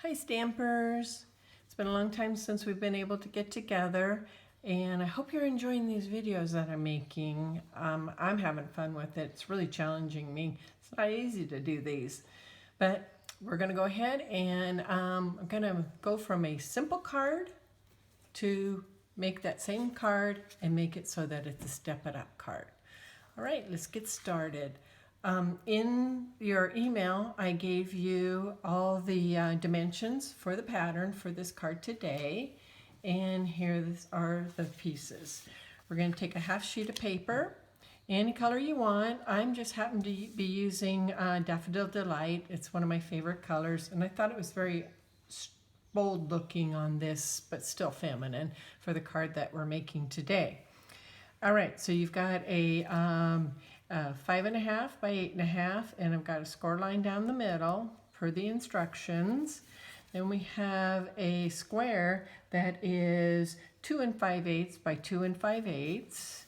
Hi Stampers! It's been a long time since we've been able to get together and I hope you're enjoying these videos that I'm making. I'm having fun with it. It's really challenging me. It's not easy to do these, but we're going to go ahead and I'm going to go from a simple card to make that same card and make it so that it's a Step It Up card. All right, let's get started. In your email, I gave you all the dimensions for the pattern for this card today. And here are the pieces. We're going to take a half sheet of paper, any color you want. I'm just happen to be using Daffodil Delight. It's one of my favorite colors, and I thought it was very bold looking on this, but still feminine for the card that we're making today. All right, so you've got a 5.5 by 8.5, and I've got a score line down the middle per the instructions. Then we have a square that is 2 5/8 by 2 5/8.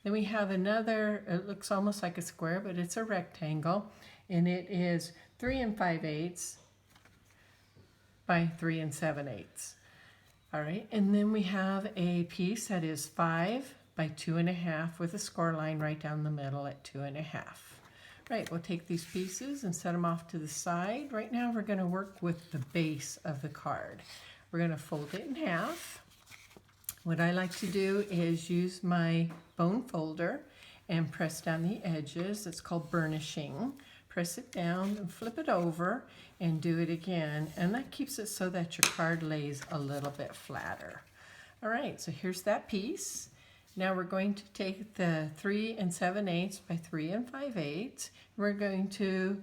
Then we have another, it looks almost like a square, but it's a rectangle, and it is 3 5/8 by 3 7/8. All right, and then we have a piece that is 5 by 2.5 with a score line right down the middle at 2.5. Right, we'll take these pieces and set them off to the side. Right now we're going to work with the base of the card. We're going to fold it in half. What I like to do is use my bone folder and press down the edges. It's called burnishing. Press it down and flip it over and do it again. And that keeps it so that your card lays a little bit flatter. All right, so here's that piece. Now we're going to take the 3 7/8 by 3 5/8. We're going to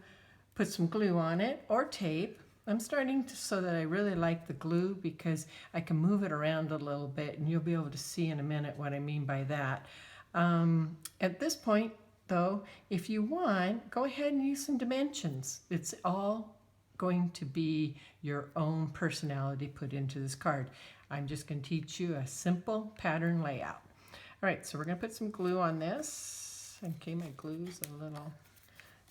put some glue on it or tape. I'm starting to so that I really like the glue because I can move it around a little bit, and you'll be able to see in a minute what I mean by that. At this point though, if you want, go ahead and use some dimensions. It's all going to be your own personality put into this card. I'm just going to teach you a simple pattern layout. All right, so we're going to put some glue on this. Okay, my glue's a little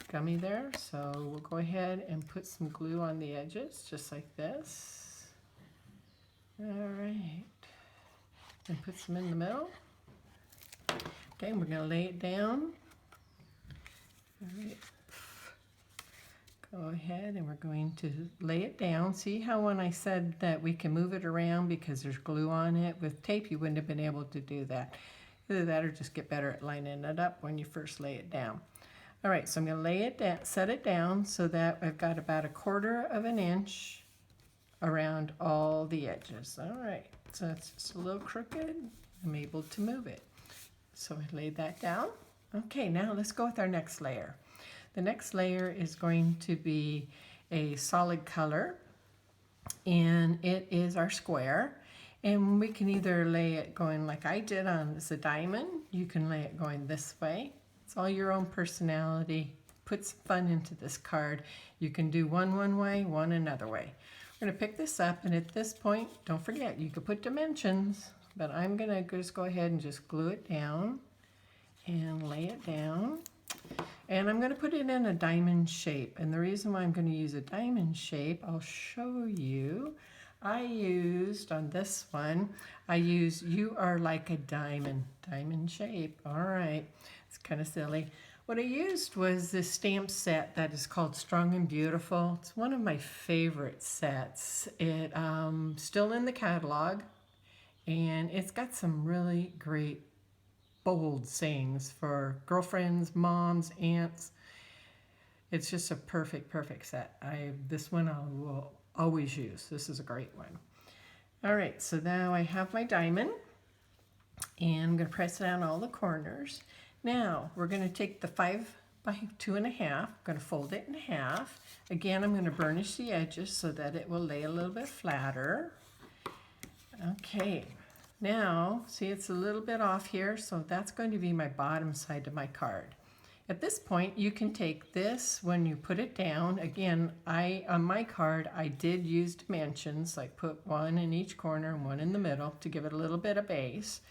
gummy there, so we'll go ahead and put some glue on the edges, just like this. All right, and put some in the middle. Okay, we're going to lay it down. All right, go ahead and we're going to lay it down. See how when I said that we can move it around because there's glue on it? With tape, you wouldn't have been able to do that. Either that or just get better at lining it up when you first lay it down. All right, so I'm going to lay it down, set it down so that I've got about 1/4 of an inch around all the edges. All right, so it's just a little crooked. I'm able to move it. So I laid that down. Okay, now let's go with our next layer. The next layer is going to be a solid color, and it is our square. And we can either lay it going like I did on as a diamond. You can lay it going this way. It's all your own personality. Put some fun into this card. You can do one way, one another way. We're going to pick this up, and at this point, don't forget, you could put dimensions, but I'm going to just go ahead and just glue it down and lay it down. And I'm going to put it in a diamond shape. And the reason why I'm going to use a diamond shape, I'll show you. I used on this one, You Are Like a Diamond shape. All right, it's kind of silly. What I used was this stamp set that is called Strong and Beautiful. It's one of my favorite sets. It still in the catalog, and it's got some really great bold sayings for girlfriends, moms, aunts. It's just a perfect set. This one I will always use. This is a great one. All right, so now I have my diamond, and I'm going to press it on all the corners. Now we're going to take the 5 by 2.5. I'm going to fold it in half. Again, I'm going to burnish the edges so that it will lay a little bit flatter. Okay, now see it's a little bit off here, so that's going to be my bottom side of my card. At this point, you can take this when you put it down. Again, on my card, I did use dimensions. I put one in each corner and one in the middle to give it a little bit of base.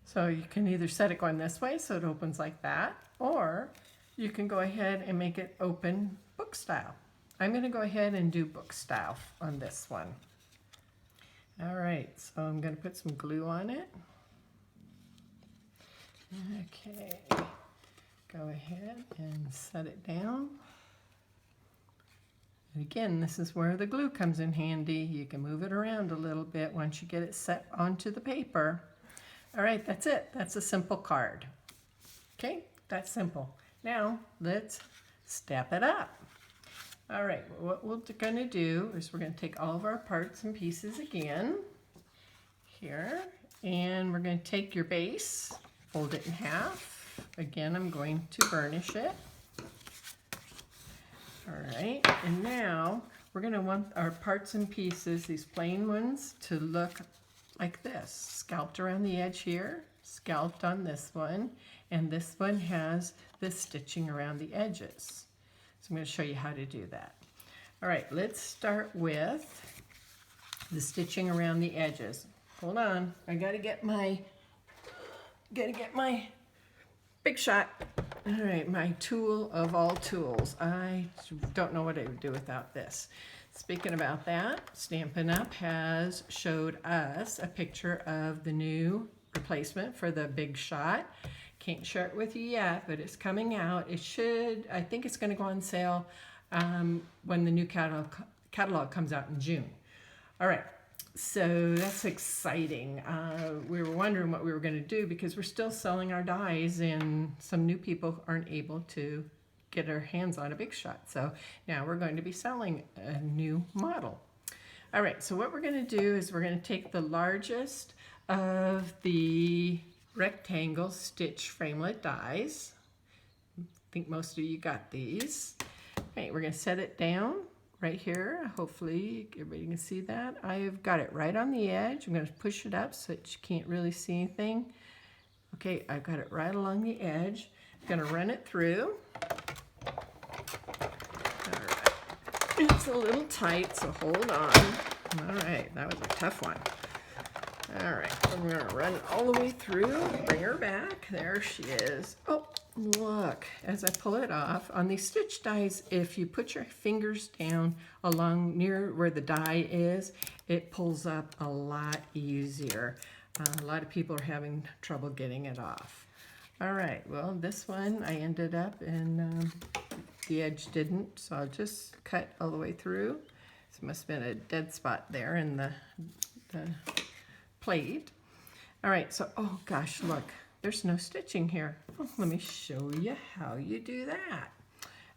So you can either set it going this way so it opens like that, or you can go ahead and make it open book style. I'm going to go ahead and do book style on this one. All right, so I'm going to put some glue on it. Okay, go ahead and set it down. And again, this is where the glue comes in handy. You can move it around a little bit once you get it set onto the paper. All right, that's it. That's a simple card. Okay, that's simple. Now, let's step it up. All right, what we're going to do is we're going to take all of our parts and pieces again here, and we're going to take your base, fold it in half. Again, I'm going to burnish it. All right, and now we're going to want our parts and pieces, these plain ones, to look like this. Scalped around the edge here, scalped on this one, and this one has the stitching around the edges. So I'm going to show you how to do that. All right, let's start with the stitching around the edges. Hold on, I gotta get my Big Shot. All right, my tool of all tools. I don't know what I would do without this. Speaking about that, Stampin' Up! Has showed us a picture of the new replacement for the Big Shot. Can't share it with you yet, but it's coming out. It should, I think it's going to go on sale when the new catalog comes out in June. All right, so that's exciting. We were wondering what we were going to do because we're still selling our dies and some new people aren't able to get their hands on a Big Shot. So now we're going to be selling a new model. All right, so what we're going to do is we're going to take the largest of the rectangle stitch framelit dies. I think most of you got these. Okay, we're going to set it down right here. Hopefully everybody can see that. I've got it right on the edge. I'm going to push it up so that you can't really see anything. Okay, I've got it right along the edge. I'm going to run it through. All right. It's a little tight, so hold on. All right, that was a tough one. All right, I'm going to run it all the way through, bring her back. There she is. Oh, look, as I pull it off, on these stitch dies, if you put your fingers down along near where the die is, it pulls up a lot easier. A lot of people are having trouble getting it off. All right, well, this one I ended up and the edge didn't, so I'll just cut all the way through. So it must have been a dead spot there in the plate. All right, so, oh gosh, look, there's no stitching here. Oh, let me show you how you do that.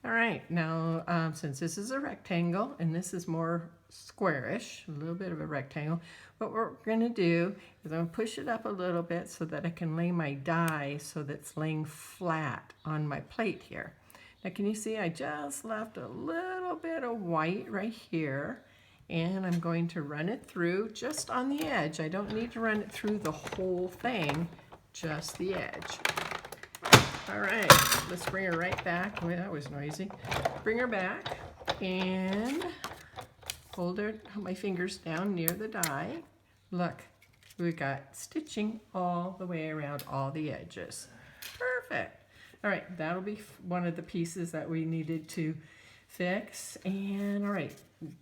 All right, now, since this is a rectangle and this is more squarish, a little bit of a rectangle, what we're gonna do is I'm gonna push it up a little bit so that I can lay my die so that it's laying flat on my plate here. Now, can you see I just left a little bit of white right here, and I'm going to run it through just on the edge. I don't need to run it through the whole thing, just the edge. All right, let's bring her right back. Oh, that was noisy. Bring her back and hold my fingers down near the die. Look, we got stitching all the way around all the edges. Perfect. All right, that'll be one of the pieces that we needed to fix. And all right,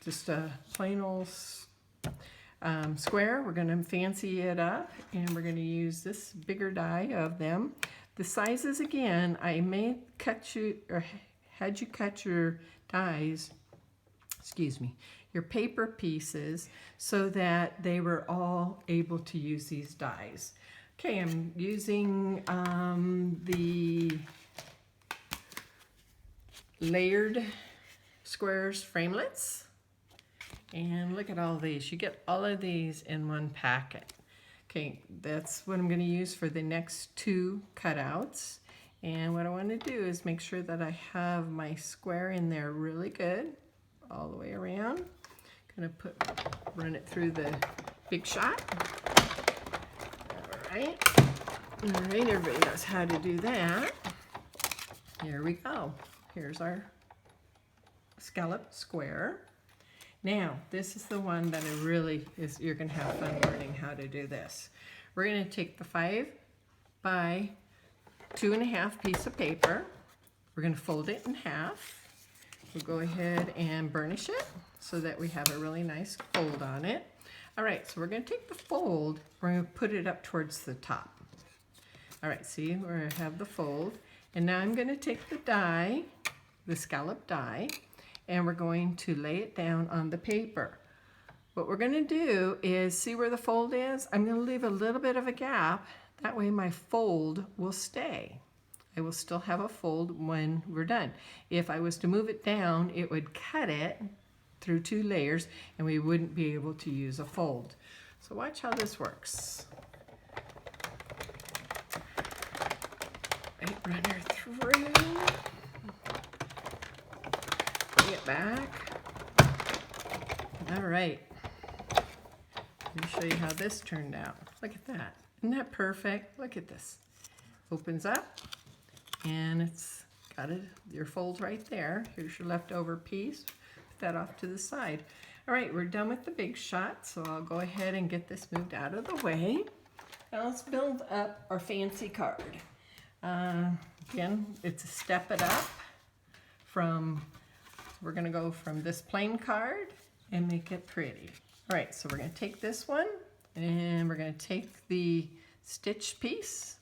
just a plain old square. We're going to fancy it up, and we're going to use this bigger die of them. The sizes, again, I may cut you, or had you cut your dies, excuse me, your paper pieces so that they were all able to use these dies. Okay, I'm using the layered squares framelits. And look at all these. You get all of these in one packet. Okay, that's what I'm going to use for the next two cutouts. And what I want to do is make sure that I have my square in there really good, all the way around. Going to run it through the Big Shot. All right, everybody knows how to do that. Here we go. Here's our scallop square. Now, this is the one that you're going to have fun learning how to do this. We're going to take the 5 by 2.5 piece of paper. We're going to fold it in half. we'll go ahead and burnish it so that we have a really nice fold on it. All right, so we're going to take the fold, we're going to put it up towards the top. All right, see, we have the fold. And now I'm going to take the die, the scallop die, and we're going to lay it down on the paper. What we're going to do is, see where the fold is? I'm going to leave a little bit of a gap. That way my fold will stay. I will still have a fold when we're done. If I was to move it down, it would cut it through 2 layers and we wouldn't be able to use a fold. So watch how this works. Right, run her through. Bring it back. All right. Let me show you how this turned out. Look at that. Isn't that perfect? Look at this. Opens up and it's got your fold right there. Here's your leftover piece. Put that off to the side. All right, we're done with the big shot, so I'll go ahead and get this moved out of the way. Now let's build up our fancy card. Again, it's a step it up from, we're going to go from this plain card and make it pretty. All right, so we're going to take this one and we're going to take the stitch piece.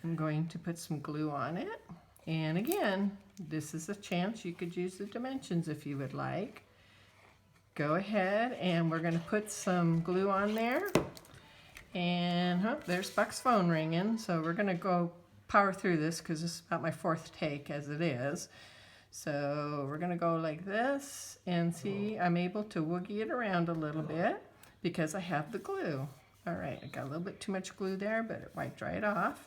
I'm going to put some glue on it. And again, this is a chance you could use the dimensions if you would like. Go ahead and we're going to put some glue on there. And there's Buck's phone ringing, so we're going to go power through this because this is about my 4th take as it is. So we're going to go like this, and see, I'm able to woogie it around a little bit because I have the glue. All right, I got a little bit too much glue there, but it wiped right off.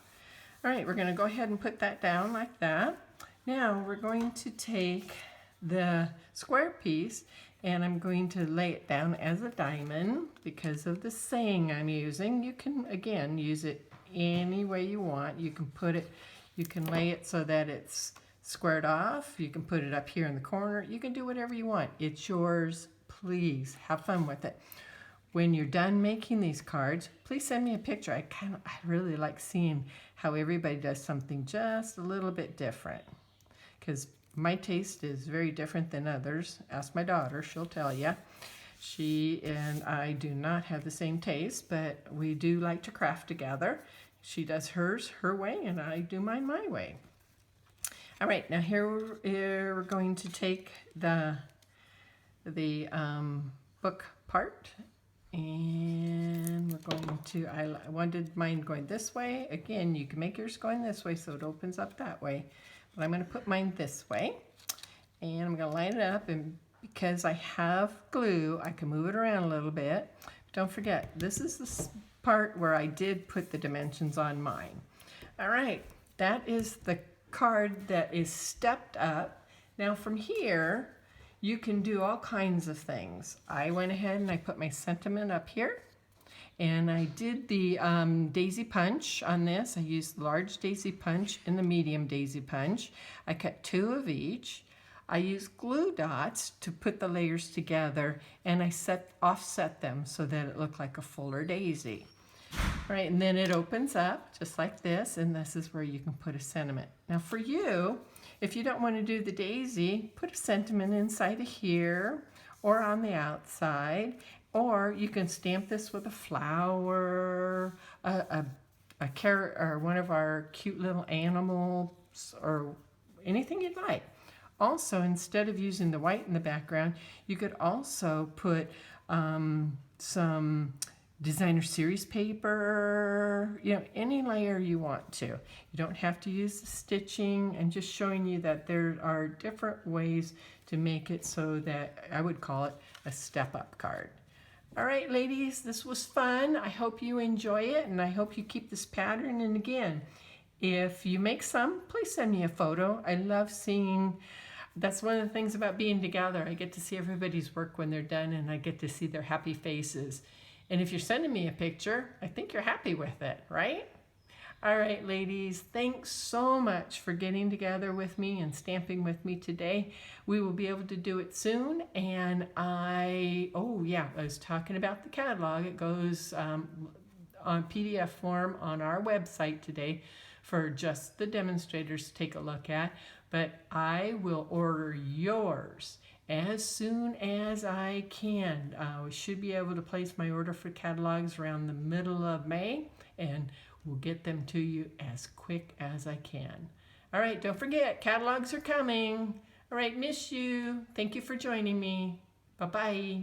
All right, we're going to go ahead and put that down like that. Now we're going to take the square piece and I'm going to lay it down as a diamond because of the saying I'm using. You can, again, use it any way you want. You can put it, you can lay it so that it's squared off. You can put it up here in the corner. You can do whatever you want. It's yours. Please have fun with it. When you're done making these cards, please send me a picture. I really like seeing how everybody does something just a little bit different, because my taste is very different than others. Ask my daughter, she'll tell you. She and I do not have the same taste, but we do like to craft together. She does hers her way and I do mine my way. All right, now here we're going to take the book part, and we're going to, I wanted mine going this way. Again, you can make yours going this way so it opens up that way. But I'm going to put mine this way, and I'm going to line it up, and because I have glue, I can move it around a little bit. Don't forget, this is the part where I did put the dimensions on mine. All right, that is the card that is stepped up. Now from here, you can do all kinds of things. I went ahead and I put my sentiment up here, and I did the daisy punch on this. I used the large daisy punch and the medium daisy punch. I cut 2 of each. I used glue dots to put the layers together, and I offset them so that it looked like a fuller daisy. Right, and then it opens up just like this, and this is where you can put a sentiment. Now for you, if you don't want to do the daisy, put a sentiment inside of here or on the outside, or you can stamp this with a flower, a carrot, or one of our cute little animals, or anything you'd like. Also, instead of using the white in the background, you could also put some designer series paper, any layer you want to. You don't have to use the stitching. I'm just showing you that there are different ways to make it so that I would call it a step-up card. All right, ladies, this was fun. I hope you enjoy it, and I hope you keep this pattern. And again, if you make some, please send me a photo. I love seeing, that's one of the things about being together. I get to see everybody's work when they're done, and I get to see their happy faces. And if you're sending me a picture, I think you're happy with it, right? All right, ladies, thanks so much for getting together with me and stamping with me today. We will be able to do it soon. And I was talking about the catalog. It goes on PDF form on our website today for just the demonstrators to take a look at. but I will order yours as soon as I can. We should be able to place my order for catalogs around the middle of May, and we'll get them to you as quick as I can. All right, don't forget, catalogs are coming. All right, miss you. Thank you for joining me. Bye-bye.